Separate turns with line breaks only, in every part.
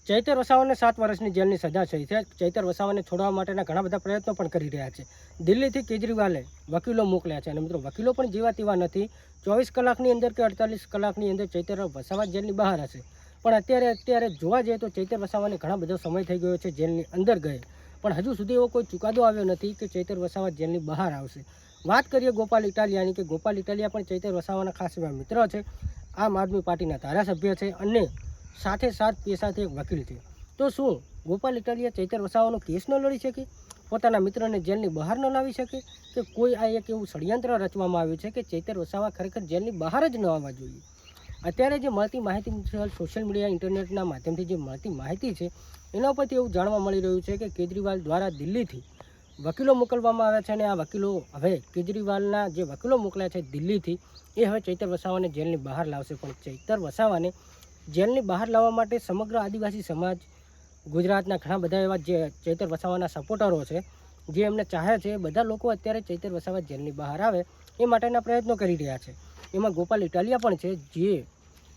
ચૈતર વસાવાને 7 વર્ષની જેલની સજા થઈ છે. ચૈતર વસાવાને છોડવા માટેના ઘણા બધા પ્રયત્નો પણ કરી રહ્યા છે. દિલ્હીથી કેજરીવાલે વકીલો મોકલ્યા છે અને મિત્રો વકીલો પણ જેવા તેવા નથી. 24 કલાકની અંદર કે 48 કલાકની અંદર ચૈતર વસાવા જેલની બહાર હશે. પણ અત્યારે જોવા જઈએ તો ચૈતર વસાવાને ઘણા બધો સમય થઈ ગયો છે જેલની અંદર ગયે, પણ હજુ સુધી એવો કોઈ ચુકાદો આવ્યો નથી કે ચૈતર વસાવા જેલની બહાર આવશે. વાત કરીએ ગોપાલ ઇટાલિયાની, કે ગોપાલ ઇટાલિયા પણ ચૈતર વસાવાના ખાસ એવા મિત્ર છે, આમ આદમી પાર્ટીના ધારાસભ્ય છે અને સાથે પેશાથી એક વકીલ છે. તો શું ગોપાલ ઇટાલિયા ચૈતર વસાવાનો કેસ ન લડી શકે, પોતાના મિત્રને જેલની બહાર ન લાવી શકે, કે કોઈ આ એક એવું ષડયંત્ર રચવામાં આવ્યું છે કે ચૈતર વસાવા ખરેખર જેલની બહાર જ ન આવવા જોઈએ? અત્યારે જે મળતી માહિતી સોશિયલ મીડિયા ઇન્ટરનેટના માધ્યમથી જે મળતી માહિતી છે એના ઉપરથી એવું જાણવા મળી રહ્યું છે કે કેજરીવાલ દ્વારા દિલ્હીથી વકીલો મોકલવામાં આવ્યા છે અને આ વકીલો હવે કેજરીવાલના જે વકીલો મોકલ્યા છે દિલ્હીથી એ હવે ચૈતર વસાવાને જેલની બહાર લાવશે. પણ ચૈતર વસાવાને જેલની બહાર લાવવા માટે સમગ્ર આદિવાસી સમાજ, ગુજરાતના ઘણા બધા એવા જે ચૈતર વસાવાના સપોર્ટરો છે, જે એમને ચાહે છે, બધા લોકો અત્યારે ચૈતર વસાવા જેલની બહાર આવે એ માટેના પ્રયત્નો કરી રહ્યા છે. એમાં ગોપાલ ઇટાલિયા પણ છે, જે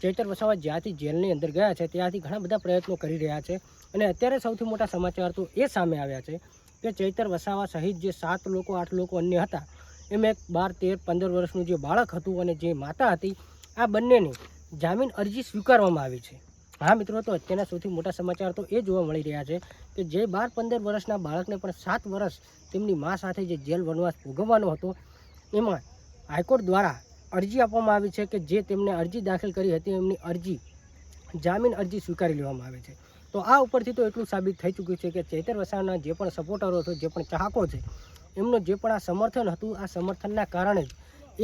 ચૈતર વસાવા જ્યાંથી જેલની અંદર ગયા છે ત્યાંથી ઘણા બધા પ્રયત્નો કરી રહ્યા છે. અને અત્યારે સૌથી મોટા સમાચાર તો એ સામે આવ્યા છે કે ચૈતર વસાવા સહિત જે 7 લોકો 8 લોકો અન્ય હતા, એમાં 12, 13, 15 વર્ષનું જે બાળક હતું અને જે માતા હતી, આ બંનેની જામીન અરજી સ્વીકારવામાં આવી છે. હા મિત્રો, તો અત્યારના સૌથી મોટા સમાચાર તો એ જોવા મળી રહ્યા છે કે જે 12-15 વર્ષના બાળકને પણ 7 વર્ષ તેમની મા સાથે જે જેલ વનવાસ ભોગવવાનો હતો, એમાં હાઈકોર્ટ દ્વારા અરજી આપવામાં આવી છે કે જે તેમને અરજી દાખલ કરી હતી એમની અરજી, જામીન અરજી સ્વીકારી લેવામાં આવે છે. તો આ ઉપરથી તો એટલું સાબિત થઈ ચૂક્યું છે કે ચૈતર વસાવાના જે પણ સપોર્ટરો છે, જે પણ ચાહકો છે, એમનો જે પણ આ સમર્થન હતું, આ સમર્થનના કારણે જ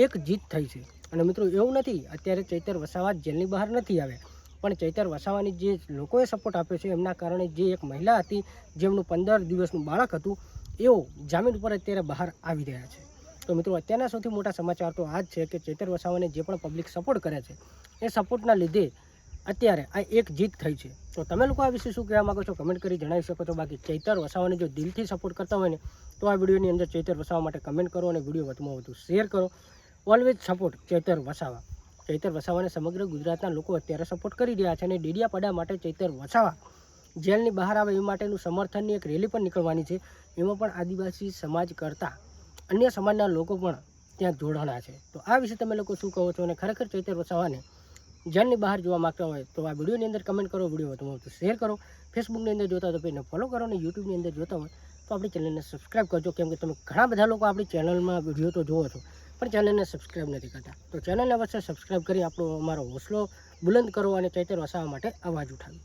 એક જીત થઈ છે. અને મિત્રો એવું નથી અત્યારે ચૈતર વસાવા જેલની બહાર નથી આવ્યા, પણ ચૈતર વસાવાની જે લોકોએ સપોર્ટ આપ્યો છે એમના કારણે જે એક મહિલા હતી જેમનું 15 દિવસનું બાળક હતું, એઓ જામીન ઉપર અત્યારે બહાર આવી રહ્યા છે. તો મિત્રો અત્યારના સૌથી મોટા સમાચાર તો આ જ છે કે ચૈતર વસાવાને જે પણ પબ્લિક સપોર્ટ કરે છે એ સપોર્ટના લીધે અત્યારે આ એક જીત થઈ છે. તો તમે લોકો આ વિશે શું કહેવા માગો છો કમેન્ટ કરી જણાવી શકો છો. બાકી ચૈતર વસાવાને જો દિલથી સપોર્ટ કરતા હોય ને તો આ વિડીયોની અંદર ચૈતર વસાવા માટે કમેન્ટ કરો અને વિડીયો વધુમાં વધુ શેર કરો. Always support Chaitar Vasava. ચૈતર વસાવાને સમગ્ર ગુજરાતના લોકો અત્યારે સપોર્ટ કરી રહ્યા છે અને ડેડિયાપાડા માટે ચૈતર વસાવા જેલની બહાર આવે એ માટેનું સમર્થનની એક રેલી પણ નીકળવાની છે. એમાં પણ આદિવાસી સમાજ કરતાં અન્ય સમાજના લોકો પણ ત્યાં જોડાણા છે. તો આ વિશે તમે લોકો શું કહો છો અને ખરેખર ચૈતર વસાવાને જેલની બહાર જોવા માગતા હોય તો આ વિડીયોની અંદર કમેન્ટ કરો, વિડીયો વધુમાં વધુ શેર કરો. ફેસબુકની અંદર જોતા હોય તો પેજને ફોલો કરો અને યુટ્યુબની અંદર જોતા હોય તો આપણી ચેનલને સબસ્ક્રાઈબ કરજો, કેમ કે તમે ઘણા બધા લોકો આપણી ચેનલમાં વિડીયો તો જોવો છો પણ ચેનલને સબસ્ક્રાઈબ નથી કરતા. તો ચેનલને અવશ્ય સબસ્ક્રાઈબ કરી અમારો હોસલો બુલંદ કરો અને ચૈતર વસાવા માટે અવાજ ઉઠાવો.